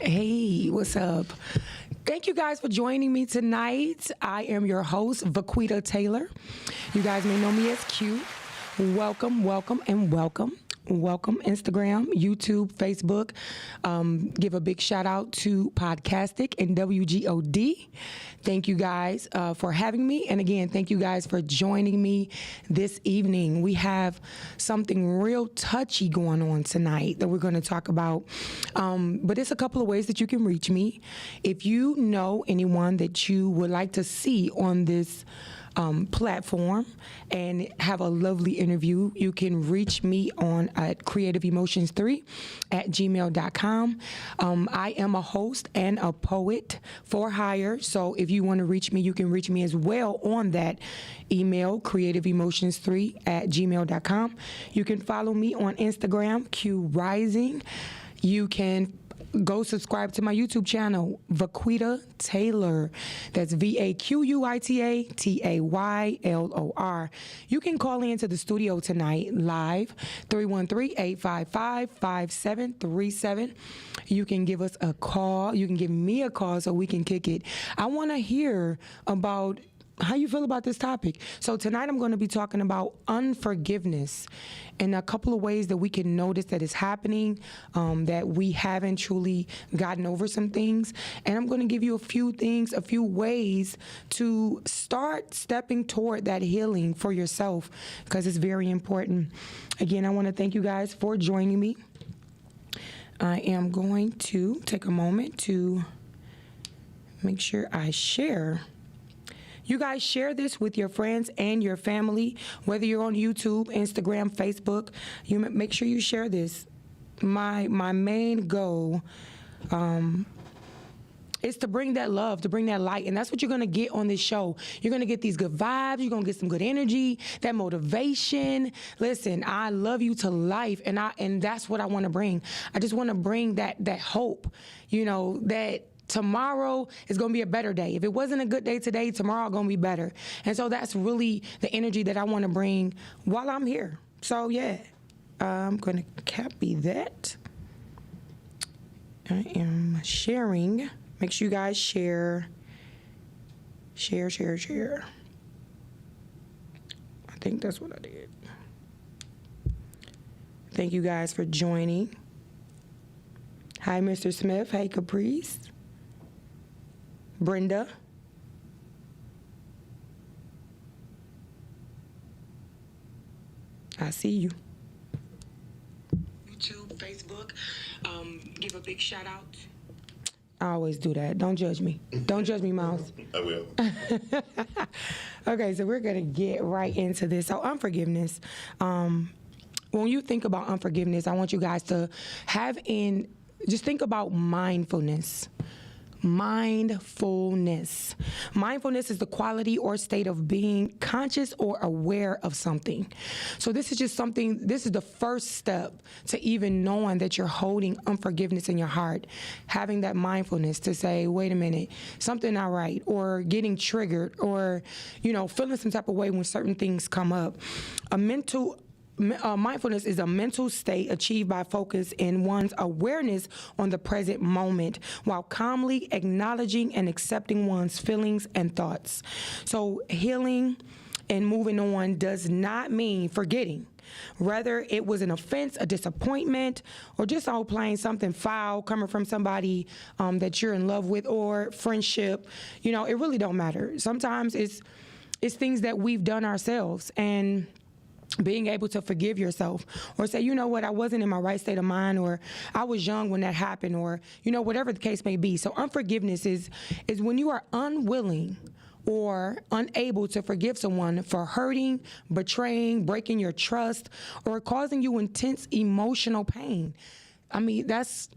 Hey, what's up? Thank you guys for joining me tonight. I am your host, Vaquita Taylor. You guys may know me as Q. Welcome, welcome, and welcome. Welcome, Instagram, YouTube, Facebook. Give a big shout out to Podcastic and WGOD. Thank you guys for having me. And again, thank you guys for joining me this evening. We have something real touchy going on tonight that we're going to talk about. But it's a couple of ways that you can reach me. If you know anyone that you would like to see on this platform and have a lovely interview, you can reach me on at creativeemotions3@gmail.com. I am a host and a poet for hire, so if you want to reach me, you can reach me as well on that email, creativeemotions3@gmail.com. You can follow me on Instagram, Q Rising. You can go subscribe to my YouTube channel, Vaquita Taylor. That's VAQUITA TAYLOR. You can call into the studio tonight live, 313-855-5737. You can give us a call. You can give me a call so we can kick it. I want to hear about how you feel about this topic. So tonight I'm going to be talking about unforgiveness and a couple of ways that we can notice that it's happening, that we haven't truly gotten over some things. And I'm going to give you a few things, a few ways to start stepping toward that healing for yourself, because it's very important. Again, I want to thank you guys for joining me. I am going to take a moment to make sure I share. You guys share this with your friends and your family, whether you're on YouTube, Instagram, Facebook. You make sure you share this. My main goal is to bring that love, to bring that light, and that's what you're gonna get on this show. You're gonna get these good vibes. You're gonna get some good energy, that motivation. Listen, I love you to life, and that's what I want to bring. I just want to bring that hope. You know that. Tomorrow is going to be a better day. If it wasn't a good day today, tomorrow going to be better. And so that's really the energy that I want to bring while I'm here. So, yeah, I'm going to copy that. I am sharing. Make sure you guys share. Share. I think that's what I did. Thank you guys for joining. Hi, Mr. Smith. Hey, Caprice. Brenda. I see you. YouTube, Facebook, give a big shout out. I always do that. Don't judge me. Don't judge me, Miles. I will. Okay, so we're going to get right into this. So unforgiveness. When you think about unforgiveness, I want you guys to just think about mindfulness. Mindfulness. Mindfulness is the quality or state of being conscious or aware of something. So this is the first step to even knowing that you're holding unforgiveness in your heart, having that mindfulness to say, wait a minute, something not right, or getting triggered, or, feeling some type of way when certain things come up. Mindfulness is a mental state achieved by focus in one's awareness on the present moment while calmly acknowledging and accepting one's feelings and thoughts. So healing and moving on does not mean forgetting. Rather, it was an offense, a disappointment, or just all plain something foul coming from somebody that you're in love with, or friendship. It really don't matter. Sometimes it's things that we've done ourselves, and being able to forgive yourself, or say, you know what, I wasn't in my right state of mind, or I was young when that happened, or, whatever the case may be. So unforgiveness is when you are unwilling or unable to forgive someone for hurting, betraying, breaking your trust, or causing you intense emotional pain. I mean, that's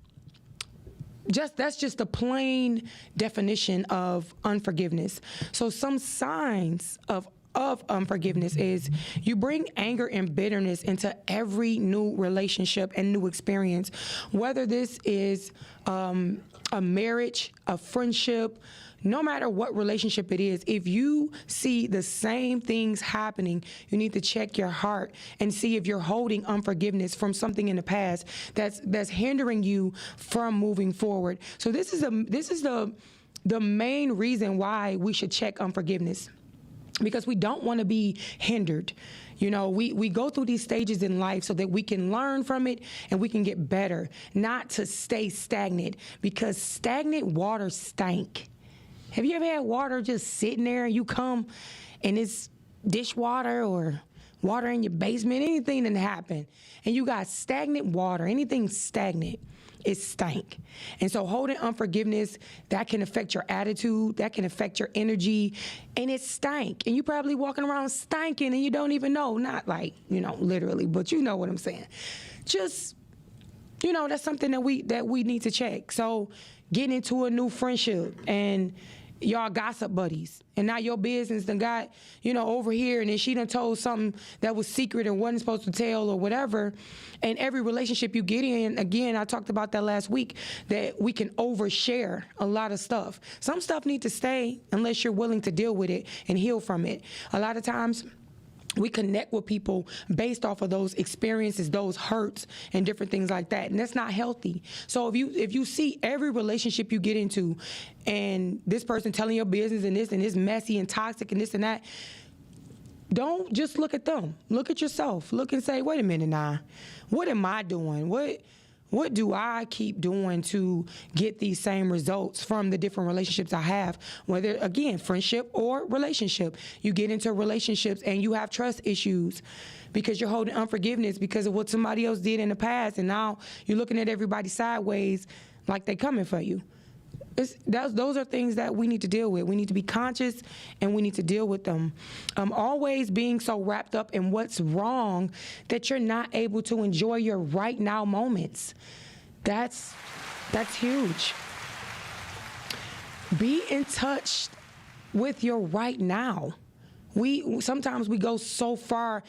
just the plain definition of unforgiveness. So some signs of of unforgiveness is you bring anger and bitterness into every new relationship and new experience, whether this is a marriage, a friendship, no matter what relationship it is. If you see the same things happening, you need to check your heart and see if you're holding unforgiveness from something in the past that's hindering you from moving forward. So this is the main reason why we should check unforgiveness, because we don't want to be hindered. You know, we go through these stages in life so that we can learn from it and we can get better, not to stay stagnant, because stagnant water stank. Have you ever had water just sitting there and you come and it's dishwater or water in your basement, anything that happen, and you got stagnant water, anything stagnant, it stank. And so holding unforgiveness, that can affect your attitude, that can affect your energy, and it stank. And you probably walking around stinking and you don't even know, not like, literally, but you know what I'm saying. Just, that's something that we need to check. So getting into a new friendship and y'all gossip buddies, and now your business done got, over here, and then she done told something that was secret and wasn't supposed to tell or whatever. And every relationship you get in, again, I talked about that last week, that we can overshare a lot of stuff. Some stuff need to stay unless you're willing to deal with it and heal from it. A lot of times we connect with people based off of those experiences, those hurts, and different things like that, and that's not healthy. So if you see every relationship you get into, and this person telling your business and it's messy and toxic and this and that, don't just look at them. Look at yourself. Look and say, wait a minute now, what am I doing? What do I keep doing to get these same results from the different relationships I have? Whether, again, friendship or relationship. You get into relationships and you have trust issues because you're holding unforgiveness because of what somebody else did in the past, and now you're looking at everybody sideways like they coming for you. Those are things that we need to deal with. We need to be conscious and we need to deal with them. Always being so wrapped up in what's wrong that you're not able to enjoy your right now moments. That's huge. Be in touch with your right now. Sometimes we go so far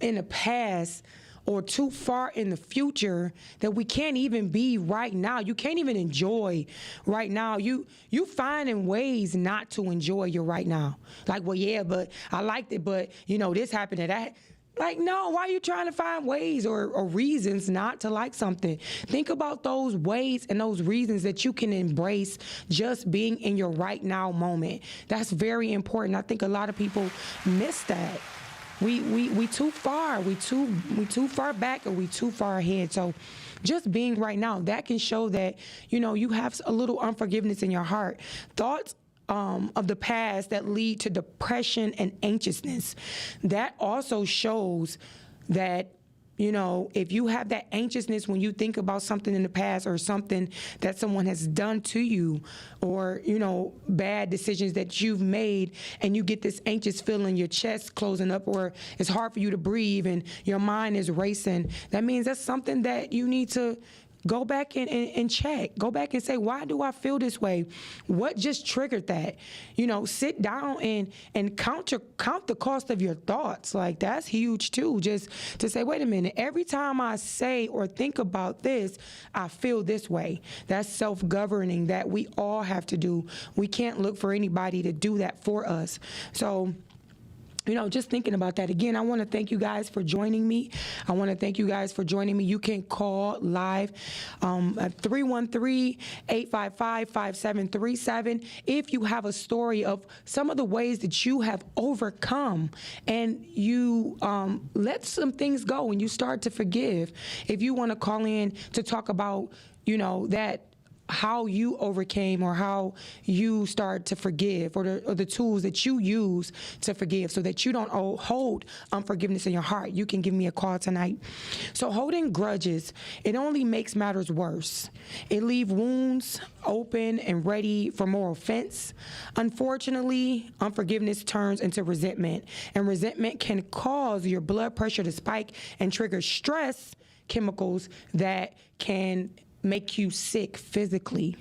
in the past or too far in the future that we can't even be right now. You can't even enjoy right now. You finding ways not to enjoy your right now. Like, well, yeah, but I liked it, but this happened to that. Like, no, why are you trying to find ways or reasons not to like something? Think about those ways and those reasons that you can embrace just being in your right now moment. That's very important. I think a lot of people miss that. We too far. We too far back, or we too far ahead. So just being right now, that can show that, you have a little unforgiveness in your heart. Thoughts of the past that lead to depression and anxiousness. That also shows that, if you have that anxiousness when you think about something in the past or something that someone has done to you, or, bad decisions that you've made, and you get this anxious feeling, your chest closing up, or it's hard for you to breathe and your mind is racing, that means that's something that you need to go back and check. Go back and say, why do I feel this way? What just triggered that? Sit down and count the cost of your thoughts. Like, that's huge too. Just to say, wait a minute, every time I say or think about this, I feel this way. That's self-governing that we all have to do. We can't look for anybody to do that for us. So, just thinking about that. Again, I want to thank you guys for joining me. You can call live at 313-855-5737 if you have a story of some of the ways that you have overcome and you let some things go and you start to forgive. If you want to call in to talk about, that how you overcame or how you start to forgive, or the tools that you use to forgive so that you don't hold unforgiveness in your heart, you can give me a call tonight. So holding grudges, it only makes matters worse. It leaves wounds open and ready for more offense. Unfortunately, unforgiveness turns into resentment, and resentment can cause your blood pressure to spike and trigger stress chemicals that can make you sick physically.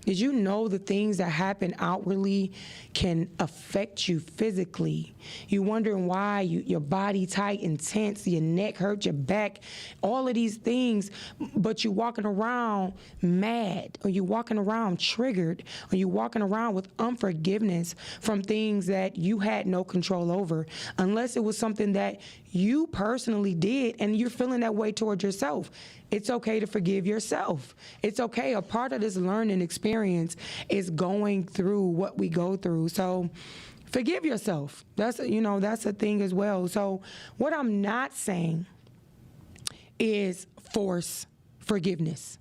Did you know the things that happen outwardly can affect you physically? You wondering why your body tight and tense, your neck hurt, your back, all of these things, but you walking around mad, or you walking around triggered, or you walking around with unforgiveness from things that you had no control over, unless it was something that you personally did and you're feeling that way towards yourself. It's okay to forgive yourself. It's okay. A part of this learning experience is going through what we go through. So forgive yourself. That's a thing as well. So what I'm not saying is force forgiveness.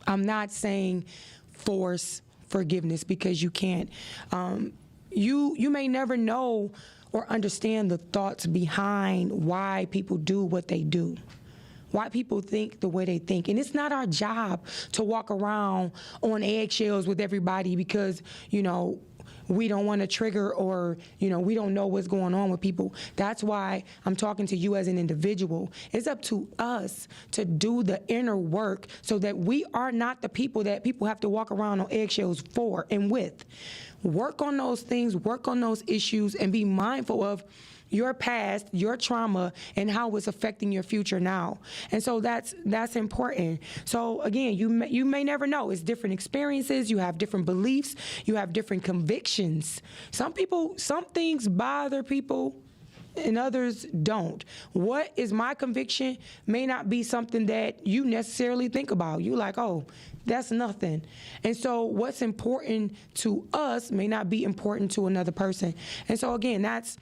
I'm not saying force forgiveness, because you can't. You may never know or understand the thoughts behind why people do what they do, why people think the way they think. And it's not our job to walk around on eggshells with everybody because, we don't want to trigger, or, we don't know what's going on with people. That's why I'm talking to you as an individual. It's up to us to do the inner work so that we are not the people that people have to walk around on eggshells for and with. Work on those things, work on those issues, and be mindful of your past, your trauma, and how it's affecting your future now. And so that's important. So again, you may never know. It's different experiences. You have different beliefs. You have different convictions. Some things bother people and others don't. What is my conviction may not be something that you necessarily think about. You like, oh, that's nothing. And so what's important to us may not be important to another person. And so again, that's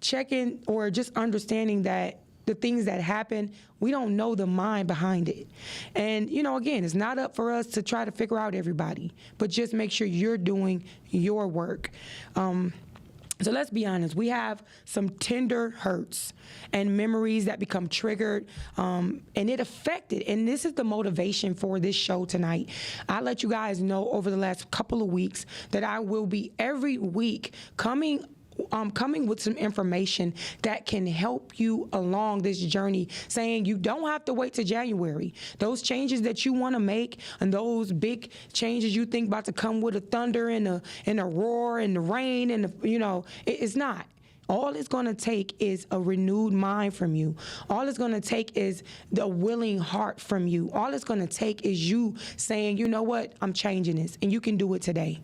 checking or just understanding that the things that happen, we don't know the mind behind it. And, again, it's not up for us to try to figure out everybody, but just make sure you're doing your work. So let's be honest, we have some tender hurts and memories that become triggered, and it affected. And this is the motivation for this show tonight. I let you guys know over the last couple of weeks that I will be every week coming with some information that can help you along this journey, saying you don't have to wait till January. Those changes that you want to make and those big changes you think about to come with a thunder and a roar and the rain and it's not. All it's going to take is a renewed mind from you. All it's going to take is the willing heart from you. All it's going to take is you saying, you know what, I'm changing this, and you can do it today.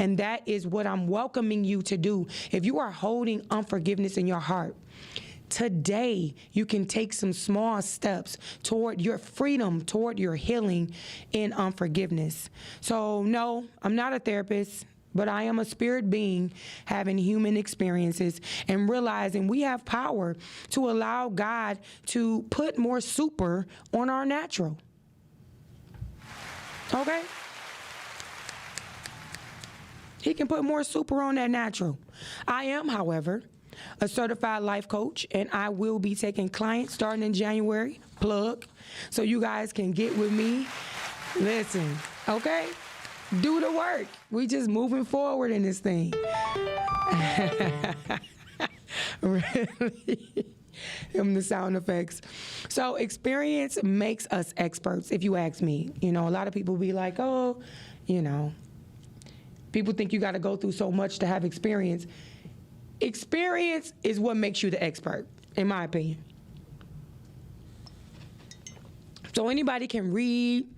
And that is what I'm welcoming you to do. If you are holding unforgiveness in your heart, today you can take some small steps toward your freedom, toward your healing in unforgiveness. So no, I'm not a therapist, but I am a spirit being having human experiences and realizing we have power to allow God to put more super on our natural. Okay? He can put more super on that natural. I am, however, a certified life coach, and I will be taking clients starting in January, plug, so you guys can get with me. Listen, okay? Do the work. We just moving forward in this thing. Really? The sound effects. So experience makes us experts, if you ask me. A lot of people be like, oh, people think you got to go through so much to have experience. Experience is what makes you the expert, in my opinion. So anybody can read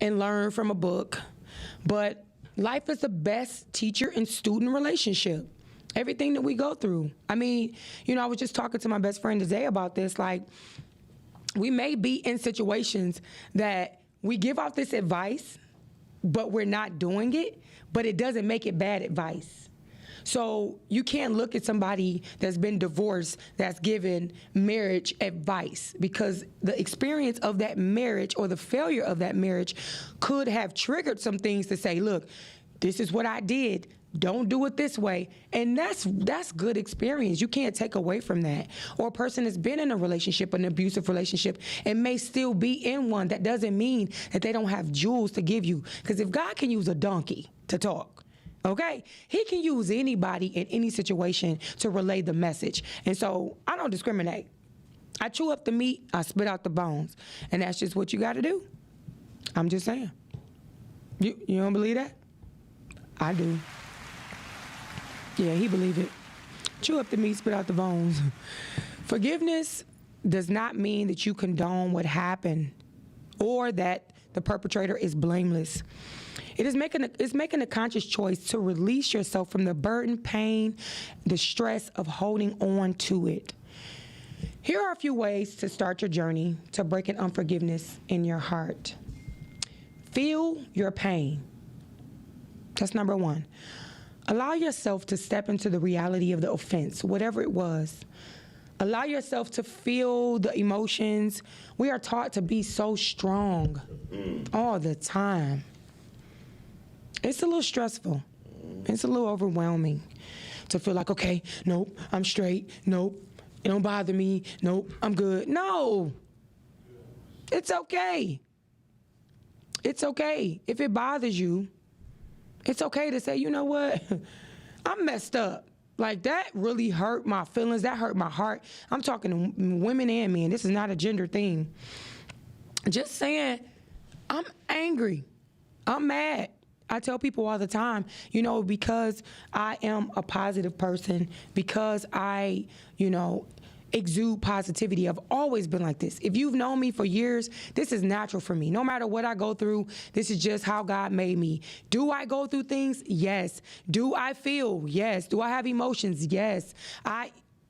and learn from a book, but life is the best teacher and student relationship. Everything that we go through. I mean, I was just talking to my best friend today about this. Like, we may be in situations that we give out this advice, but we're not doing it, but it doesn't make it bad advice. So you can't look at somebody that's been divorced that's given marriage advice, because the experience of that marriage or the failure of that marriage could have triggered some things to say, look, this is what I did. Don't do it this way. And that's good experience. You can't take away from that. Or a person has been in a relationship, an abusive relationship, and may still be in one. That doesn't mean that they don't have jewels to give you. Because if God can use a donkey to talk, okay, he can use anybody in any situation to relay the message. And so I don't discriminate. I chew up the meat, I spit out the bones. And that's just what you got to do. I'm just saying. You don't believe that? I do. Yeah, he believe it. Chew up the meat, spit out the bones. Forgiveness does not mean that you condone what happened or that the perpetrator is blameless. It's making a conscious choice to release yourself from the burden, pain, the stress of holding on to it. Here are a few ways to start your journey to breaking unforgiveness in your heart. Feel your pain. That's number one. Allow yourself to step into the reality of the offense, whatever it was. Allow yourself to feel the emotions. We are taught to be so strong all the time. It's a little stressful. It's a little overwhelming to feel like, okay, nope, I'm straight. Nope, it don't bother me. Nope, I'm good. No, it's okay. It's okay. If it bothers you, it's okay to say, you know what, I'm messed up. Like, that really hurt my feelings. That hurt my heart. I'm talking to women and men. This is not a gender thing. Just saying, I'm angry. I'm mad. I tell people all the time, you know, because I am a positive person, because I, you know, exude positivity. I've always been like this. If you've known me for years, this is natural for me. No matter what I go through, this is just how God made me. Do I go through things? Yes. Do I feel? Yes. Do I have emotions? Yes.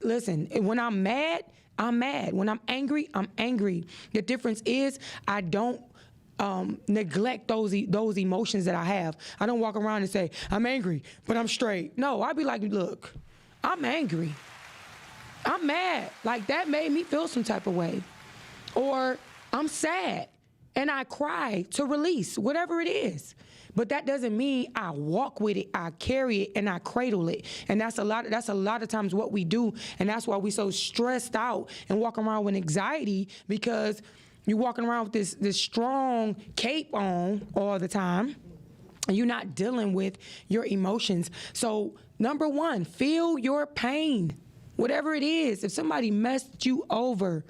Listen, when I'm mad, I'm mad. When I'm angry, I'm angry. The difference is I don't neglect those emotions that I have. I don't walk around and say, I'm angry, but I'm straight. No, I'd be like, look, I'm angry. I'm mad. Like, that made me feel some type of way. Or I'm sad and I cry to release, whatever it is. But that doesn't mean I walk with it, I carry it, and I cradle it. And that's a lot of times what we do. And that's why we're so stressed out and walk around with anxiety, because you're walking around with this strong cape on all the time, and you're not dealing with your emotions. So, number one, feel your pain, whatever it is. If somebody messed you over,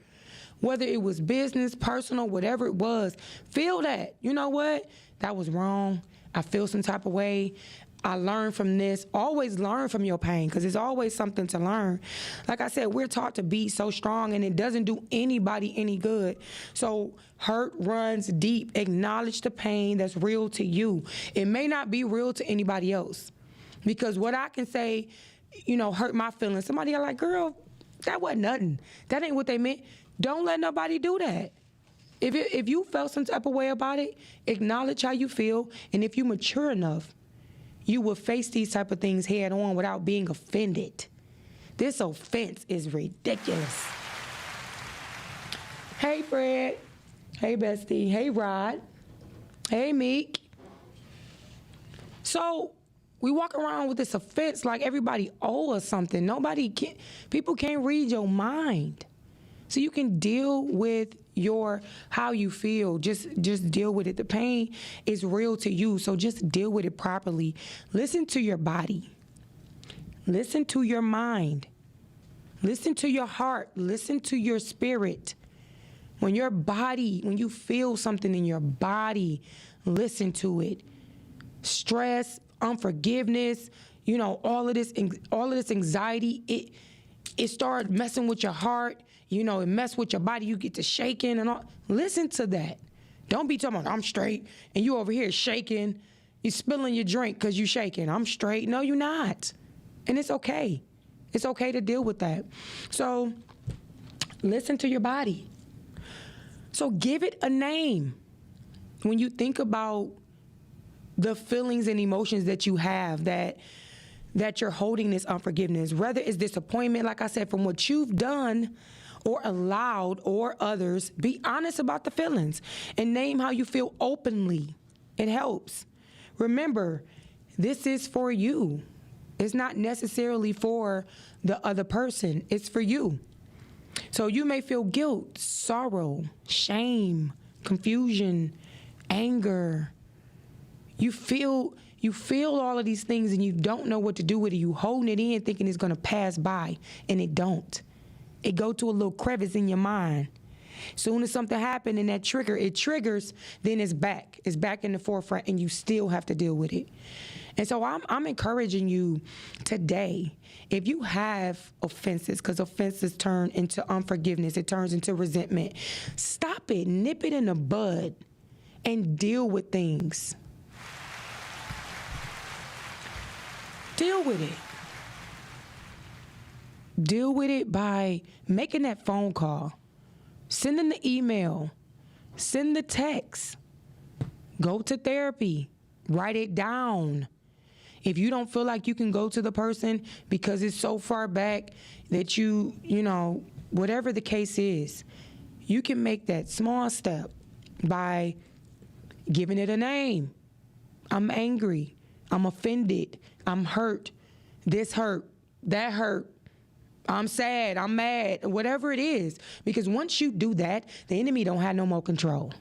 whether it was business, personal, whatever it was, feel that. You know what? That was wrong. I feel some type of way. I learned from this. Always learn from your pain, because there's always something to learn. Like I said, we're taught to be so strong, and it doesn't do anybody any good. So hurt runs deep. Acknowledge the pain that's real to you. It may not be real to anybody else, because what I can say, you know, hurt my feelings. Somebody are like, girl, that wasn't nothing. That ain't what they meant. Don't let nobody do that. If you felt some type of way about it, acknowledge how you feel, and if you're mature enough, you will face these type of things head on without being offended. This offense is ridiculous. Hey, Fred. Hey, Bestie. Hey, Rod. Hey, Meek. So we walk around with this offense like everybody owe us something. People can't read your mind. So you can deal with how you feel. Just deal with it. The pain is real to you, so just deal with it properly. Listen to your body. Listen to your mind. Listen to your heart. Listen to your spirit. When you feel something in your body, listen to it. Stress, unforgiveness, you know, all of this anxiety, it started messing with your heart. You know, it messed with your body. You get to shaking and all. Listen to that. Don't be talking about, I'm straight, and you over here shaking. You spilling your drink because you shaking. I'm straight. No, you're not. And it's okay. It's okay to deal with that. So listen to your body. So give it a name. When you think about the feelings and emotions that you have that you're holding this unforgiveness, whether it's disappointment, like I said, from what you've done or allowed or others, be honest about the feelings and name how you feel openly. It helps. Remember, this is for you. It's not necessarily for the other person. It's for you. So you may feel guilt, sorrow, shame, confusion, anger. You feel all of these things and you don't know what to do with it. You holding it in thinking it's going to pass by, and it don't. It go to a little crevice in your mind. Soon as something happened and it triggers, then it's back. It's back in the forefront, and you still have to deal with it. And so I'm encouraging you today, if you have offenses, because offenses turn into unforgiveness, it turns into resentment, stop it, nip it in the bud, and deal with things. Deal with it. Deal with it by making that phone call, sending the email, send the text, go to therapy, write it down. If you don't feel like you can go to the person because it's so far back that you know, whatever the case is, you can make that small step by giving it a name. I'm angry. I'm offended. I'm hurt. This hurt. That hurt. I'm sad. I'm mad. Whatever it is. Because once you do that, the enemy don't have no more control.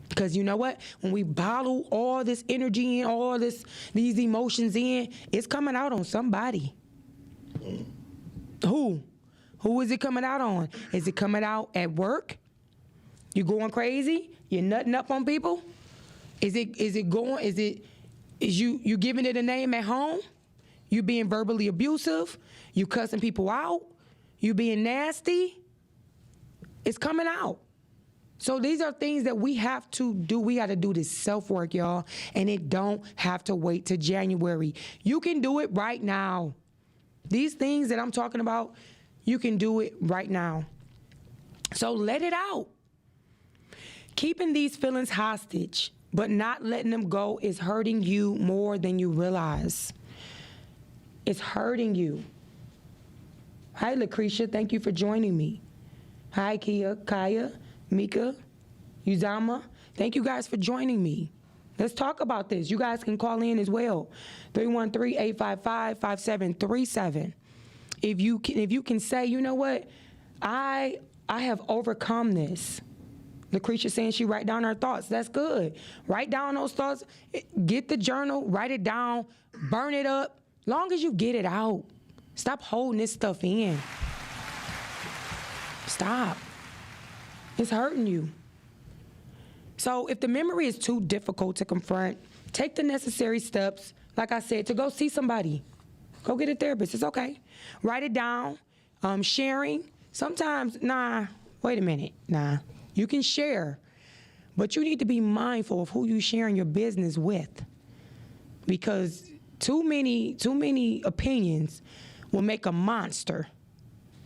Because you know what? When we bottle all this energy in, all these emotions in, it's coming out on somebody. Who? Who is it coming out on? Is it coming out at work? You going crazy? You nutting up on people? Is you giving it a name at home? You being verbally abusive? You cussing people out? You being nasty? It's coming out. So these are things that we have to do. We got to do this self-work, y'all, and it don't have to wait till January. You can do it right now. These things that I'm talking about, you can do it right now. So let it out. Keeping these feelings hostage, but not letting them go, is hurting you more than you realize. It's hurting you. Hi, Lucretia. Thank you for joining me. Hi, Kaya, Mika, Uzama. Thank you guys for joining me. Let's talk about this. You guys can call in as well. 313-855-5737. If you can say, you know what, I have overcome this. Lucretia saying she write down her thoughts. That's good. Write down those thoughts. Get the journal. Write it down. Burn it up. Long as you get it out. Stop holding this stuff in. Stop. It's hurting you. So if the memory is too difficult to confront, take the necessary steps, like I said, to go see somebody. Go get a therapist. It's okay. Write it down. Sharing. Sometimes, wait a minute. You can share, but you need to be mindful of who you're sharing your business with, because too many opinions will make a monster.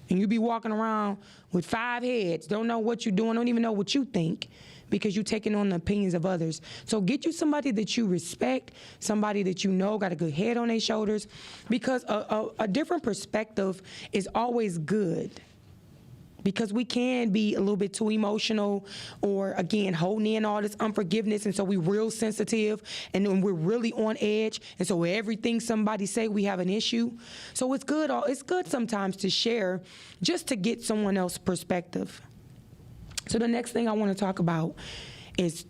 And you be walking around with 5 heads, don't know what you're doing, don't even know what you think, because you're taking on the opinions of others. So get you somebody that you respect, somebody that you know got a good head on their shoulders, because a different perspective is always good. Because we can be a little bit too emotional, or again, holding in all this unforgiveness, and so we're real sensitive, and then we're really on edge, and so everything somebody say, we have an issue. So it's good sometimes to share, just to get someone else's perspective. So the next thing I want to talk about is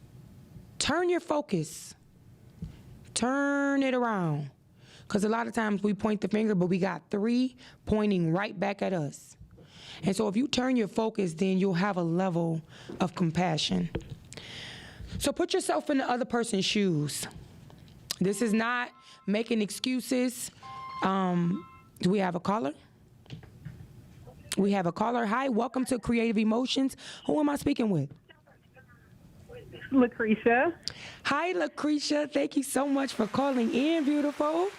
turn your focus. Turn it around. Because a lot of times we point the finger, but we got 3 pointing right back at us. And so if you turn your focus, then you'll have a level of compassion. So put yourself in the other person's shoes. This is not making excuses. Do we have a caller? We have a caller. Hi, welcome to Creative Emotions. Who am I speaking with? Lucretia. Hi, Lucretia. Thank you so much for calling in, beautiful.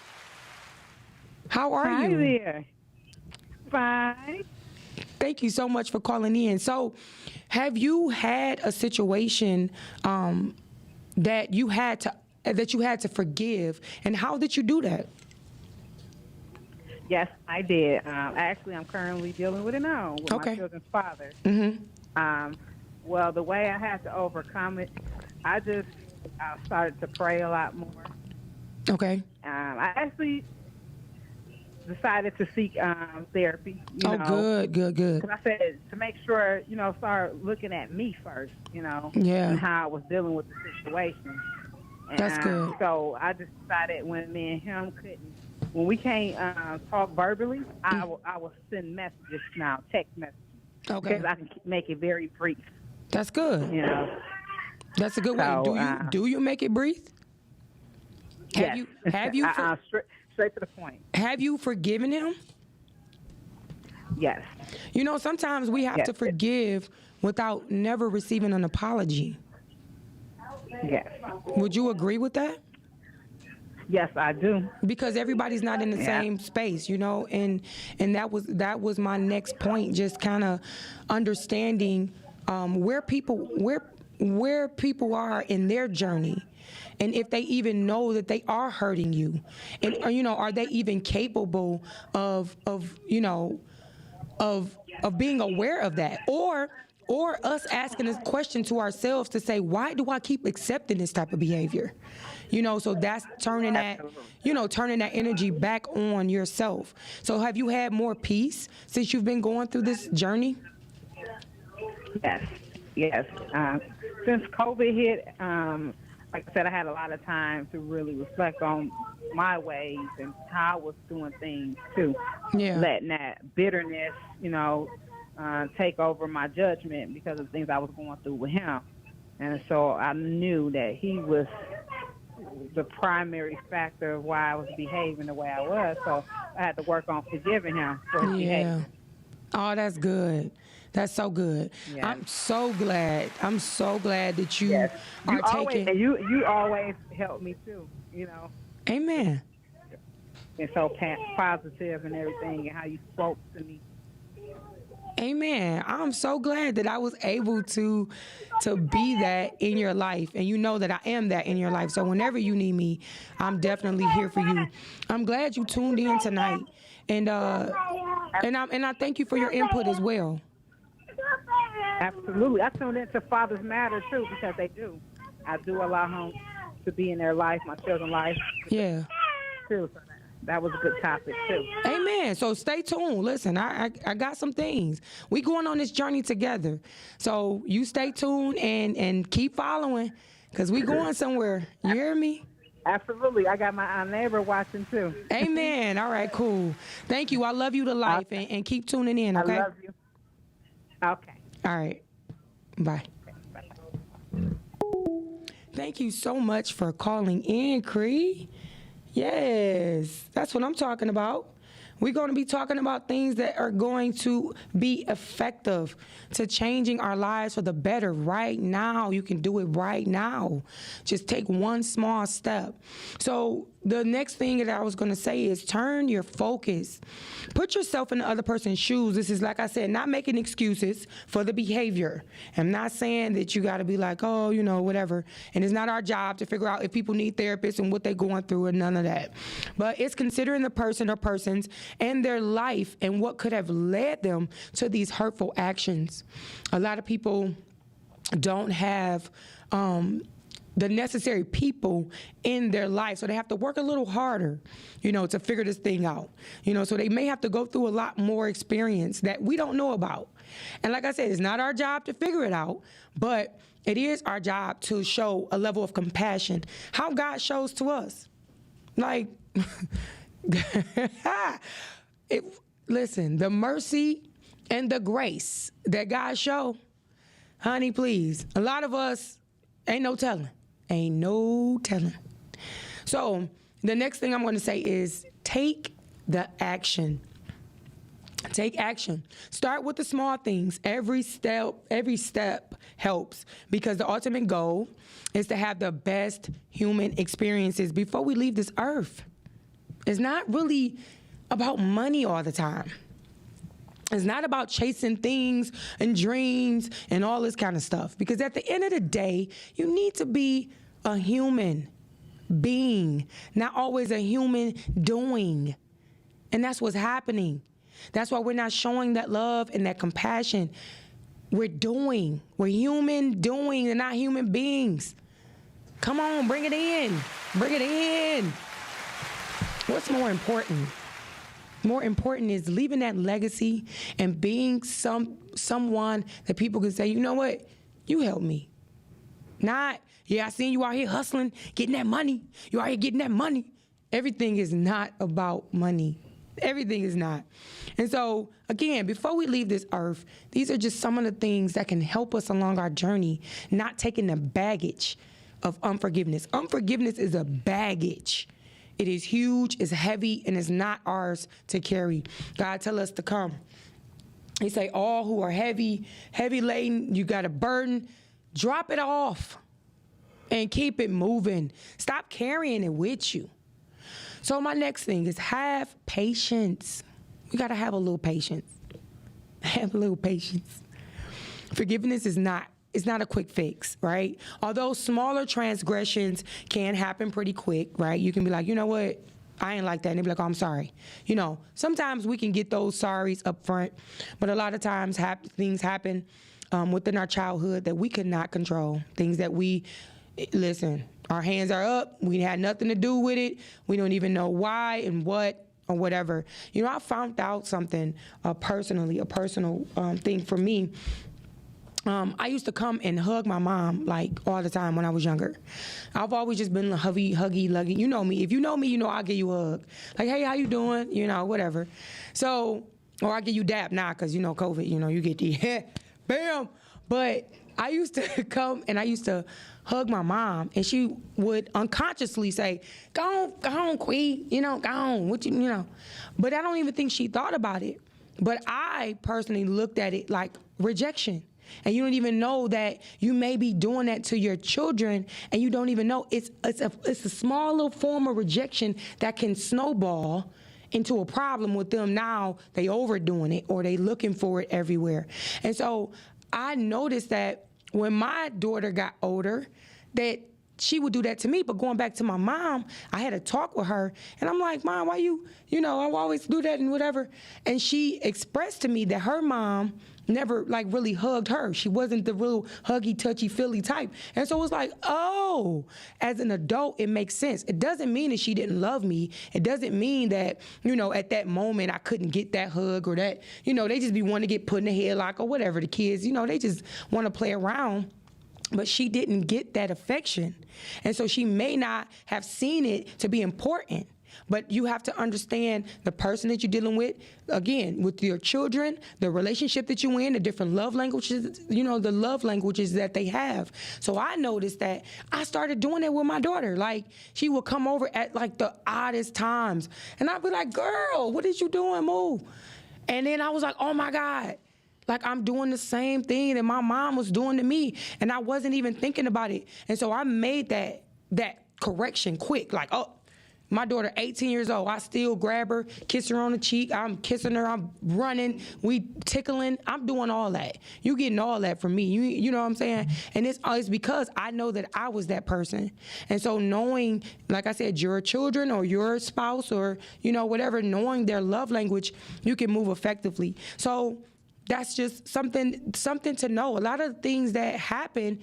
How are you? Hi there. Fine. Thank you so much for calling in. So, have you had a situation that you had to forgive, and how did you do that? Yes, I did. Actually, I'm currently dealing with it now with my children's father. Mm-hmm. Well, the way I had to overcome it, I started to pray a lot more. Okay. I actually decided to seek therapy. Good. Because I said to make sure, start looking at me first, and how I was dealing with the situation. And, that's good. So I just decided when me and him when we can't talk verbally, I will send messages now, text messages. Okay. Because I can make it very brief. That's good. You know. That's a good way. Do you make it brief? Yes. Have you straight to the point. Have you forgiven him? Yes. You know, sometimes we have to forgive without never receiving an apology. Yes. Would you agree with that? Yes, I do. Because everybody's not in the same space, you know, and that was my next point, just kind of understanding where people are in their journey, and if they even know that they are hurting you, and you know, are they even capable of being aware of that, or us asking this question to ourselves to say, why do I keep accepting this type of behavior? You know, so that's turning that energy back on yourself. So have you had more peace since you've been going through this journey? Yes. Since COVID hit, like I said, I had a lot of time to really reflect on my ways and how I was doing things too. Yeah. Letting that bitterness, take over my judgment because of things I was going through with him. And so I knew that he was the primary factor of why I was behaving the way I was. So I had to work on forgiving him for his behavior. Oh, that's good. That's so good. Yes. I'm so glad that you are taking. And you always help me too, Amen. And so positive and everything, and how you spoke to me. Amen. I'm so glad that I was able to be that in your life, and you know that I am that in your life. So whenever you need me, I'm definitely here for you. I'm glad you tuned in tonight, and I thank you for your input as well. Absolutely. I tuned into Fathers Matter too, because they do. I do allow him to be in their life, my children's life. Yeah. Too. So that was a good topic too. Amen. So stay tuned. Listen, I got some things. We going on this journey together. So you stay tuned and keep following, because we going somewhere. You hear me? Absolutely. I got my neighbor watching too. Amen. All right, cool. Thank you. I love you to life, okay. and keep tuning in, okay? I love you. Okay. All right. Bye. Thank you so much for calling in, Cree. Yes, that's what I'm talking about. We're going to be talking about things that are going to be effective to changing our lives for the better right now. You can do it right now. Just take one small step. So the next thing that I was going to say is turn your focus. Put yourself in the other person's shoes. This is, like I said, not making excuses for the behavior. I'm not saying that you got to be like, oh, whatever. And it's not our job to figure out if people need therapists and what they're going through and none of that. But it's considering the person or persons and their life and what could have led them to these hurtful actions. A lot of people don't have the necessary people in their life, so they have to work a little harder, to figure this thing out. So they may have to go through a lot more experience that we don't know about. And like I said, it's not our job to figure it out, but it is our job to show a level of compassion, how God shows to us. Like, listen, the mercy and the grace that God show, honey, please, a lot of us ain't no telling. Ain't no telling. So the next thing I'm going to say is take the action. Take action. Start with the small things. Every step helps, because the ultimate goal is to have the best human experiences before we leave this earth. It's not really about money all the time. It's not about chasing things and dreams and all this kind of stuff, because at the end of the day, you need to be a human being, not always a human doing. And that's what's happening. That's why we're not showing that love and that compassion. We're doing. We're human doing and not human beings. Come on, bring it in. Bring it in. What's more important? More important is leaving that legacy and being someone that people can say, you know what, you helped me. Not, I seen you out here hustling, getting that money. You out here getting that money. Everything is not about money. Everything is not. And so, again, before we leave this earth, these are just some of the things that can help us along our journey, not taking the baggage of unforgiveness. Unforgiveness is a baggage. It is huge, it's heavy, and it's not ours to carry. God tell us to come. He say, all who are heavy laden, you got a burden, drop it off and keep it moving. Stop carrying it with you. So my next thing is have patience. We got to have a little patience. Have a little patience. Forgiveness is not a quick fix, right? Although smaller transgressions can happen pretty quick, right? You can be like, you know what? I ain't like that. And they be like, oh, I'm sorry. You know, sometimes we can get those sorries up front, but a lot of times things happen within our childhood that we could not control. Things that listen, our hands are up. We had nothing to do with it. We don't even know why and what or whatever. You know, I found out something personally, a personal thing for me. I used to come and hug my mom like all the time when I was younger. I've always just been huggy, luggy. You know me. If you know me, you know I'll give you a hug. Like, hey, how you doing? You know, whatever. So, or I give you dap now because, you know, COVID, you know, you get the bam. But I used to come and I used to hug my mom, and she would unconsciously say, go on, Quee, you know, go on, what you know. But I don't even think she thought about it. But I personally looked at it like rejection. And you don't even know that you may be doing that to your children, and you don't even know it's a small little form of rejection that can snowball into a problem with them. Now they overdoing it or they looking for it everywhere. And so I noticed that when my daughter got older, that she would do that to me. But going back to my mom, I had a talk with her, and I'm like, Mom, why you know, I always do that and whatever. And she expressed to me that her mom never like really hugged her. She wasn't the real huggy, touchy, feely type. And so it was like, oh, as an adult, it makes sense. It doesn't mean that she didn't love me. It doesn't mean that, you know, at that moment I couldn't get that hug or that, you know, they just be wanting to get put in a headlock or whatever. The kids, you know, they just want to play around. But she didn't get that affection. And so she may not have seen it to be important. But you have to understand the person that you're dealing with, again, with your children, the relationship that you're in, the different love languages, you know, the love languages that they have. So I noticed that I started doing it with my daughter. Like, she would come over at, like, the oddest times. And I'd be like, girl, what is you doing? Move. And then I was like, oh, my God. Like, I'm doing the same thing that my mom was doing to me, and I wasn't even thinking about it. And so I made that correction quick. Like, oh, my daughter, 18 years old, I still grab her, kiss her on the cheek. I'm kissing her. I'm running. We tickling. I'm doing all that. You getting all that from me. You know what I'm saying? And it's because I know that I was that person. And so knowing, like I said, your children or your spouse or, you know, whatever, knowing their love language, you can move effectively. So that's just something to know. A lot of things that happen,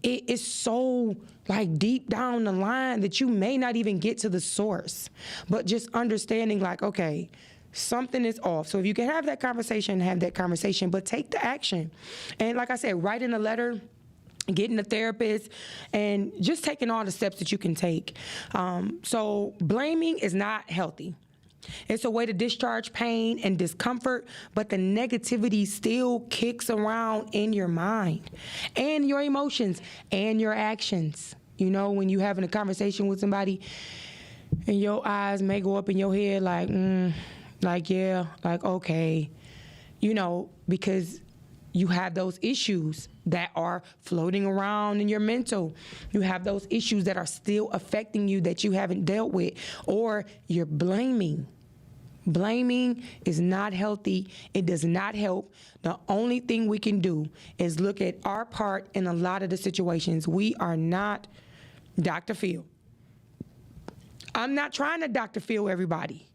it is so like deep down the line that you may not even get to the source. But just understanding like, okay, something is off. So if you can have that conversation, but take the action. And like I said, writing a letter, getting a therapist, and just taking all the steps that you can take. So blaming is not healthy. It's a way to discharge pain and discomfort, but the negativity still kicks around in your mind and your emotions and your actions. You know, when you're having a conversation with somebody and your eyes may go up in your head like, yeah, like, okay, you know, because you have those issues that are floating around in your mental. You have those issues that are still affecting you that you haven't dealt with, or you're blaming. Blaming is not healthy. It does not help. The only thing we can do is look at our part in a lot of the situations. We are not Dr. Phil. I'm not trying to Dr. Phil everybody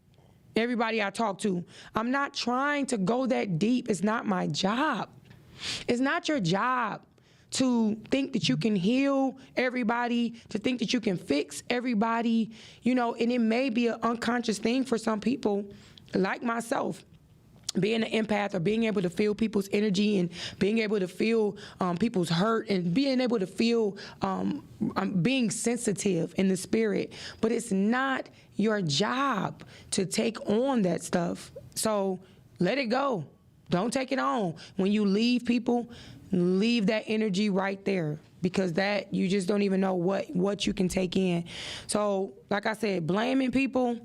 I talk to. I'm not trying to go that deep. It's not my job. It's not your job to think that you can heal everybody, to think that you can fix everybody, you know, and it may be an unconscious thing for some people, like myself. being an empath or being able to feel people's energy and being able to feel people's hurt and being able to feel being sensitive in the spirit. But it's not your job to take on that stuff. So let it go. Don't take it on. When you leave people, leave that energy right there, because that you just don't even know what you can take in. So like I said, blaming people,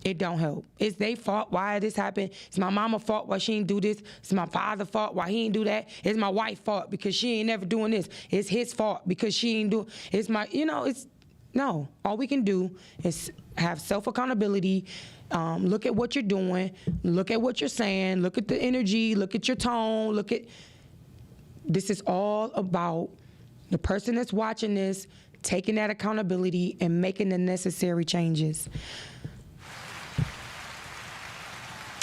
it don't help. It's their fault why this happened. It's my mama's fault why she didn't do this. It's my father's fault why he didn't do that. It's my wife's fault because she ain't never doing this. It's his fault because she ain't do. It's my, it's, no. All we can do is have self-accountability. Look at what you're doing. Look at what you're saying. Look at the energy. Look at your tone. This is all about the person that's watching this, taking that accountability and making the necessary changes.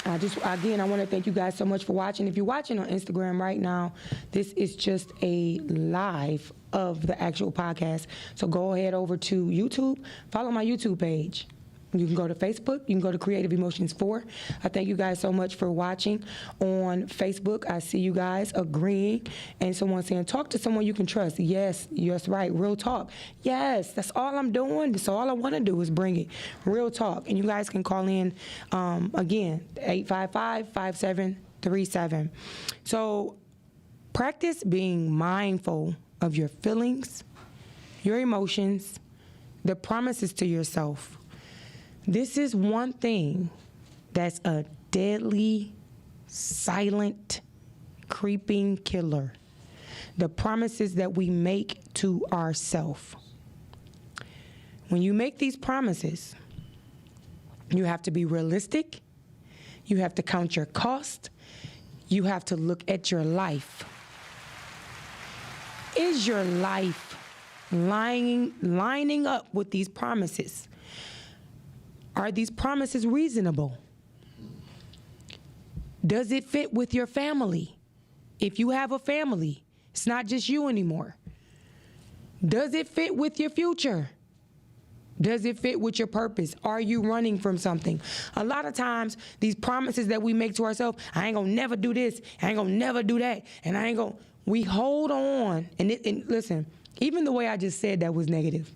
I want to thank you guys so much for watching. If you're watching on Instagram right now, this is just a live of the actual podcast. So go ahead over to YouTube, follow my YouTube page. You can go to Facebook. You can go to Creative Emotions 4. I thank you guys so much for watching. On Facebook, I see you guys agreeing and someone saying, talk to someone you can trust. Yes, right. Real talk. Yes, that's all I'm doing. That's all I want to do is bring it. Real talk. And you guys can call in, again, 855-5737. So practice being mindful of your feelings, your emotions, the promises to yourself. This is one thing that's a deadly, silent, creeping killer. The promises that we make to ourselves. When you make these promises, you have to be realistic. You have to count your cost. You have to look at your life. Is your life lining up with these promises? Are these promises reasonable? Does it fit with your family? If you have a family, it's not just you anymore. Does it fit with your future? Does it fit with your purpose? Are you running from something? A lot of times, these promises that we make to ourselves, I ain't gonna never do this, I ain't gonna never do that, and we hold on. And listen, even the way I just said that was negative.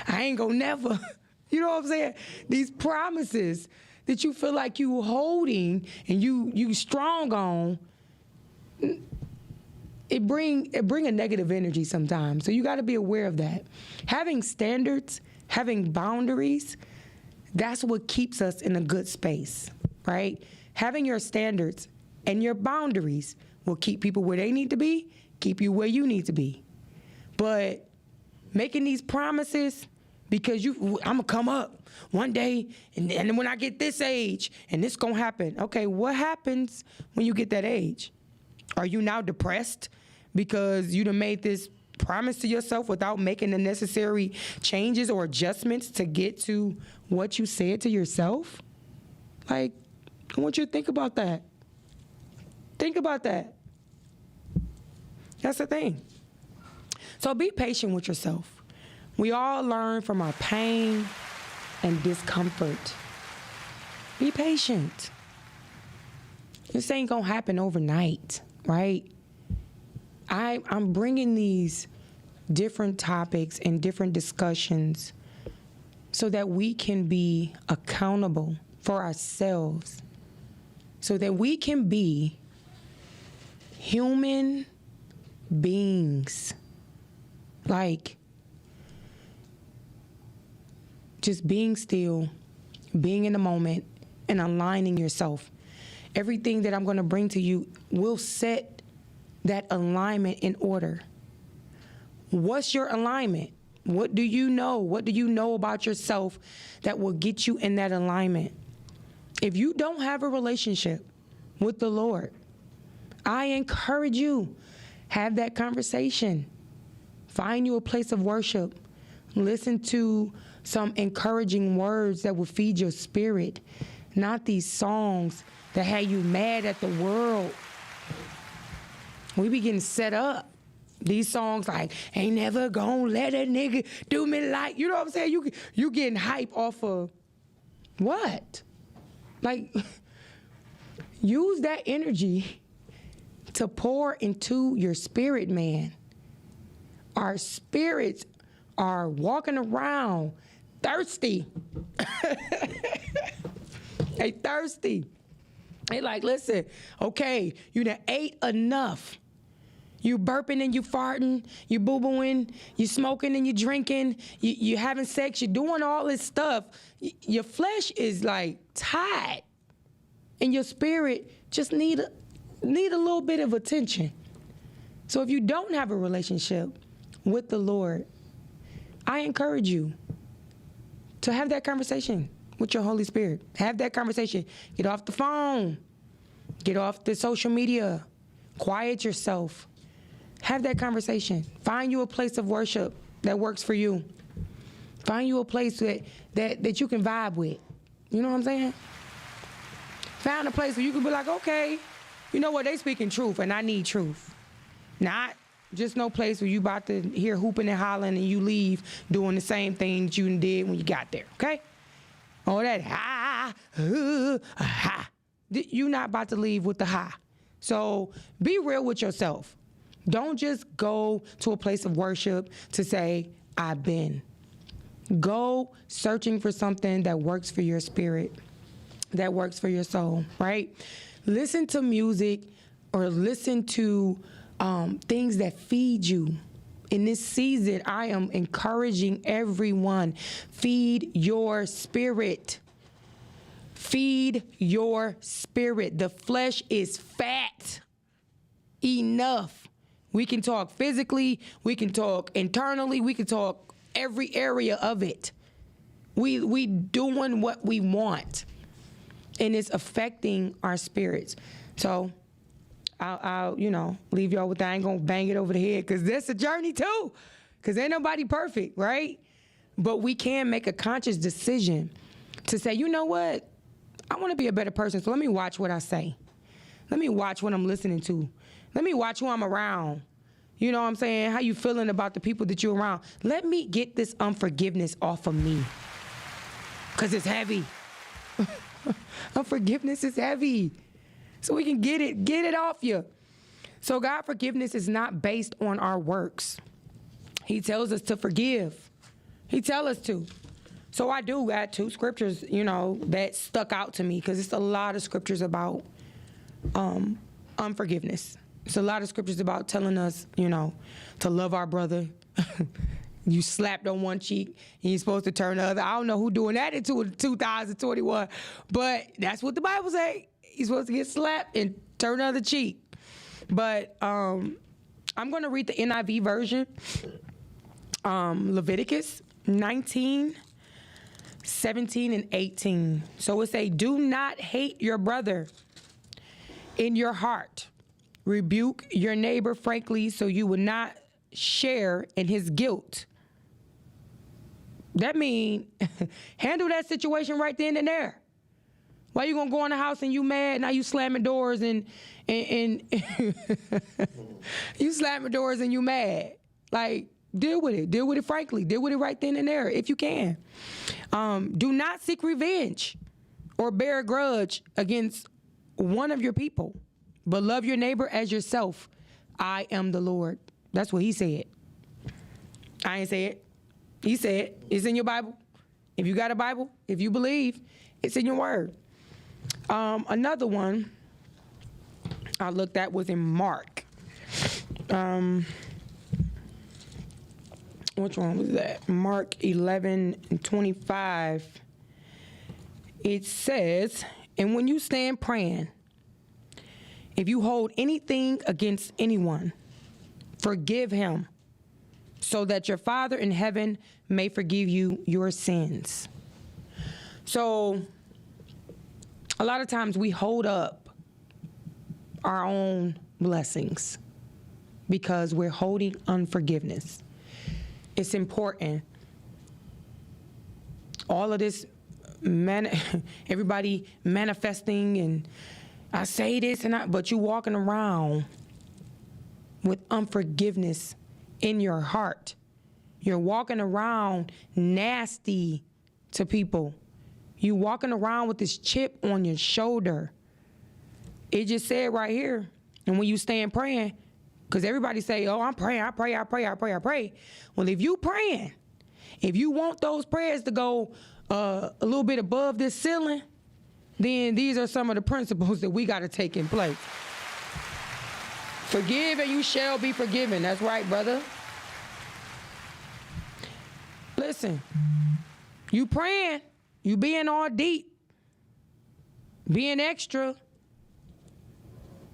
I ain't gonna never. You know what I'm saying? These promises that you feel like you holding and you strong on, it bring a negative energy sometimes. So you got to be aware of that. Having standards, having boundaries, that's what keeps us in a good space, right? Having your standards and your boundaries will keep people where they need to be, keep you where you need to be. But making these promises, because I'm going to come up one day, and when I get this age, and this going to happen. Okay, what happens when you get that age? Are you now depressed because you done made this promise to yourself without making the necessary changes or adjustments to get to what you said to yourself? Like, I want you to think about that. Think about that. That's the thing. So be patient with yourself. We all learn from our pain and discomfort. Be patient. This ain't gonna happen overnight, right? I'm bringing these different topics and different discussions so that we can be accountable for ourselves, so that we can be human beings. Like, just being still, being in the moment, and aligning yourself. Everything that I'm going to bring to you will set that alignment in order. What's your alignment? What do you know? What do you know about yourself that will get you in that alignment? If you don't have a relationship with the Lord, I encourage you, have that conversation. Find you a place of worship. Listen to some encouraging words that will feed your spirit, not these songs that have you mad at the world. We be getting set up. These songs like, ain't never gonna let a nigga do me like, you know what I'm saying? You getting hype off of what? Like, use that energy to pour into your spirit, man. Our spirits are walking around thirsty. They thirsty. They like, listen, okay, you done ate enough. You burping and you farting, you boo-booing, you smoking and you drinking, you having sex, you're doing all this stuff. Your flesh is like tired. And your spirit just need a little bit of attention. So if you don't have a relationship with the Lord, I encourage you to have that conversation with your Holy Spirit. Have that conversation. Get off the phone. Get off the social media. Quiet yourself. Have that conversation. Find you a place of worship that works for you. Find you a place that you can vibe with. You know what I'm saying? Find a place where you can be like, okay, you know what, they speaking truth and I need truth. Not just no place where you about to hear hooping and hollering and you leave doing the same things you did when you got there, okay? All that ha. You're not about to leave with the ha. So be real with yourself. Don't just go to a place of worship to say, I've been. Go searching for something that works for your spirit, that works for your soul, right? Listen to music or listen to things that feed you. In this season, I am encouraging everyone, feed your spirit. Feed your spirit. The flesh is fat. Enough. We can talk physically, we can talk internally, we can talk every area of it. We doing what we want, and it's affecting our spirits. So I'll leave y'all with that. I ain't gonna bang it over the head because that's a journey too. Because ain't nobody perfect, right? But we can make a conscious decision to say, you know what? I want to be a better person, so let me watch what I say. Let me watch what I'm listening to. Let me watch who I'm around. You know what I'm saying? How you feeling about the people that you're around. Let me get this unforgiveness off of me. Because it's heavy. Unforgiveness is heavy. So we can get it off you. So God, forgiveness is not based on our works. He tells us to forgive. He tells us to. So I do got two scriptures, that stuck out to me because it's a lot of scriptures about unforgiveness. It's a lot of scriptures about telling us, to love our brother. You slapped on one cheek and you're supposed to turn the other. I don't know who doing that in 2021, but that's what the Bible say. You're supposed to get slapped and turn the other cheek. But I'm going to read the NIV version. Leviticus 19, 17, and 18. So it say, do not hate your brother in your heart. Rebuke your neighbor frankly so you will not share in his guilt. That means handle that situation right then and there. Why you gonna go in the house and you mad? Now you slamming doors and you slamming doors and you mad. Like, deal with it. Deal with it frankly. Deal with it right then and there if you can. Do not seek revenge or bear a grudge against one of your people, but love your neighbor as yourself. I am the Lord. That's what he said. I ain't say it. He said it. It's in your Bible. If you got a Bible, if you believe, it's in your word. Another one I looked at was in Mark. Which one was that? Mark 11:25. It says, and when you stand praying, if you hold anything against anyone, forgive him, so that your Father in heaven may forgive you your sins. So a lot of times we hold up our own blessings because we're holding unforgiveness. It's important. All of this, everybody manifesting and I say this but you walking around with unforgiveness in your heart. You're walking around nasty to people. You walking around with this chip on your shoulder. It just said right here, and when you stand praying, because everybody say, oh, I'm praying, I pray. Well, if you praying, if you want those prayers to go a little bit above this ceiling, then these are some of the principles that we got to take in place. Forgive and you shall be forgiven. That's right, brother. Listen, you praying, you being all deep, being extra,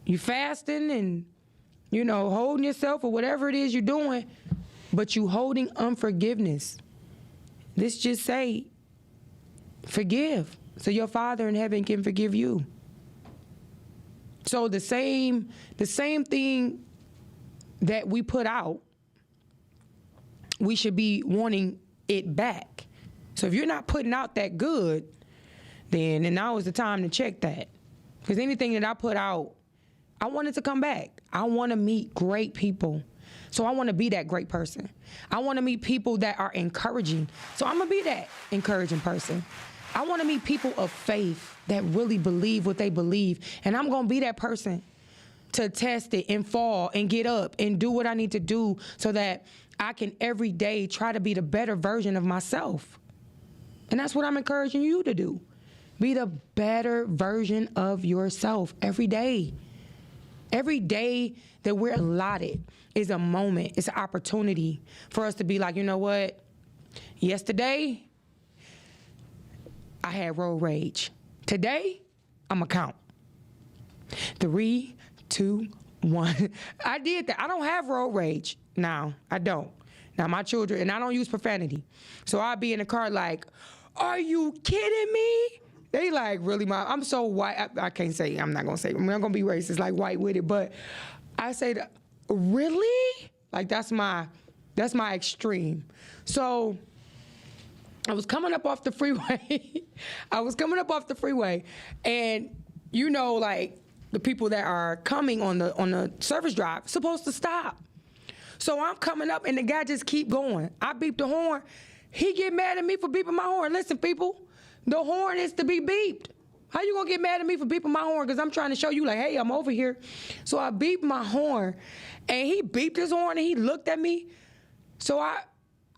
you fasting and, holding yourself or whatever it is you're doing, but you holding unforgiveness. This just say, forgive, so your Father in heaven can forgive you. So the same thing that we put out, we should be wanting it back. So if you're not putting out that good, then now is the time to check that. Because anything that I put out, I want it to come back. I want to meet great people. So I want to be that great person. I want to meet people that are encouraging. So I'm going to be that encouraging person. I want to meet people of faith that really believe what they believe. And I'm going to be that person to test it and fall and get up and do what I need to do so that I can every day try to be the better version of myself. And that's what I'm encouraging you to do. Be the better version of yourself every day. Every day that we're allotted is a moment. It's an opportunity for us to be like, you know what? Yesterday, I had road rage. Today, I'm going to count. 3, 2, 1. I did that. I don't have road rage now. I don't. Now, my children, and I don't use profanity. So I'll be in the car like, are you kidding me? They like, really, Mom? I'm so white. I can't say, I'm not going to say, I'm not going to be racist, like white with it. But I say, really? Like, that's my extreme. So I was coming up off the freeway. And, like, the people that are coming on the service drive supposed to stop. So I'm coming up, and the guy just keep going. I beep the horn. He get mad at me for beeping my horn. Listen, people, the horn is to be beeped. How you gonna get mad at me for beeping my horn? Because I'm trying to show you, like, hey, I'm over here. So I beeped my horn, and he beeped his horn, and he looked at me. So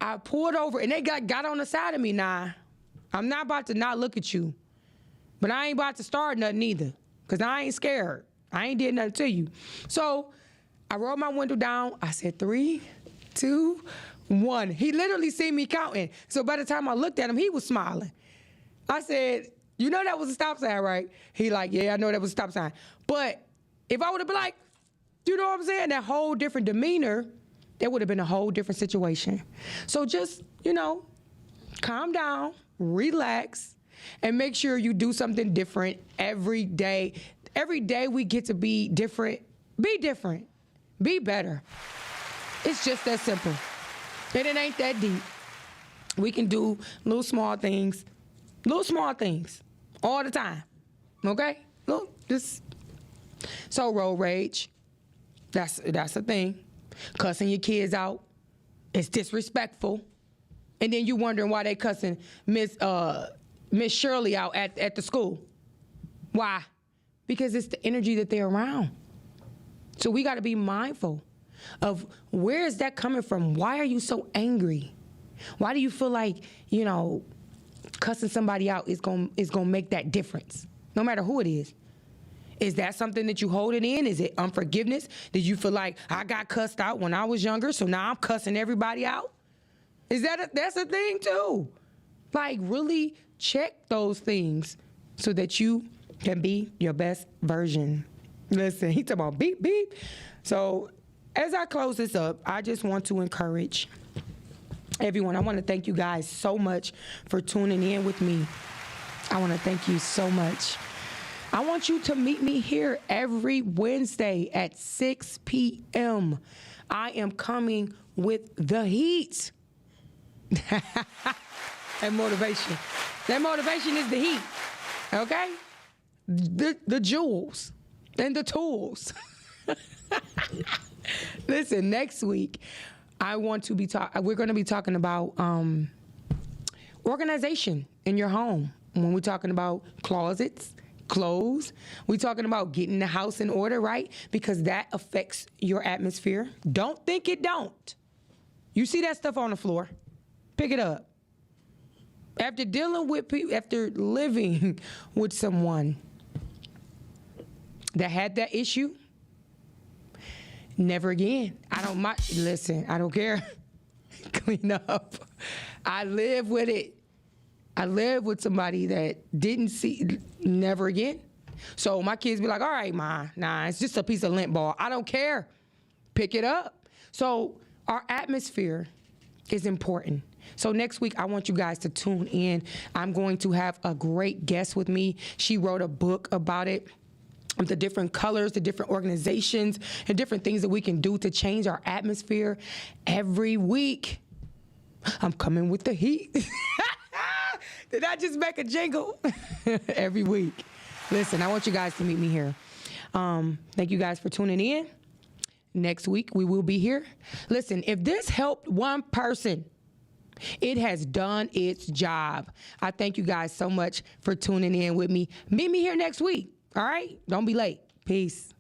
I pulled over, and they got on the side of me. Nah, I'm not about to not look at you, but I ain't about to start nothing either, because I ain't scared. I ain't did nothing to you. So I rolled my window down. I said, 3, 2, 1. He literally seen me counting. So by the time I looked at him, he was smiling. I said, you know that was a stop sign, right? He like, yeah, I know that was a stop sign. But if I would have been like, you know what I'm saying? That whole different demeanor, that would have been a whole different situation. So just, calm down, relax, and make sure you do something different every day. Every day we get to be different. Be different. Be better. It's just that simple. And it ain't that deep. We can do little small things all the time. Okay? Look, so road rage, that's a thing. Cussing your kids out, it's disrespectful. And then you wondering why they cussing Miss Shirley out at the school. Why? Because it's the energy that they're around. So we got to be mindful of where is that coming from? Why are you so angry? Why do you feel like, cussing somebody out is gonna make that difference, no matter who it is? Is that something that you hold it in? Is it unforgiveness? Did you feel like I got cussed out when I was younger, so now I'm cussing everybody out? That's a thing too. Like, really check those things so that you can be your best version. Listen, he talking about beep, beep. So as I close this up, I just want to encourage everyone. I want to thank you guys so much for tuning in with me. I want to thank you so much. I want you to meet me here every Wednesday at 6 p.m. I am coming with the heat. That motivation. That motivation is the heat. Okay? The jewels and the tools. Listen, next week, we're going to be talking about organization in your home. When we're talking about closets, clothes. We're talking about getting the house in order, right? Because that affects your atmosphere. Don't think it don't. You see that stuff on the floor, pick it up. After dealing with people, after living with someone that had that issue, never again. Listen, I don't care. Clean up. I live with it. I live with somebody that didn't see, never again. So my kids be like, all right, Ma, nah, it's just a piece of lint ball. I don't care. Pick it up. So our atmosphere is important. So next week, I want you guys to tune in. I'm going to have a great guest with me. She wrote a book about it, the different colors, the different organizations, and different things that we can do to change our atmosphere every week. I'm coming with the heat. Did I just make a jingle? Every week. Listen, I want you guys to meet me here. Thank you guys for tuning in. Next week, we will be here. Listen, if this helped one person, it has done its job. I thank you guys so much for tuning in with me. Meet me here next week, all right? Don't be late. Peace.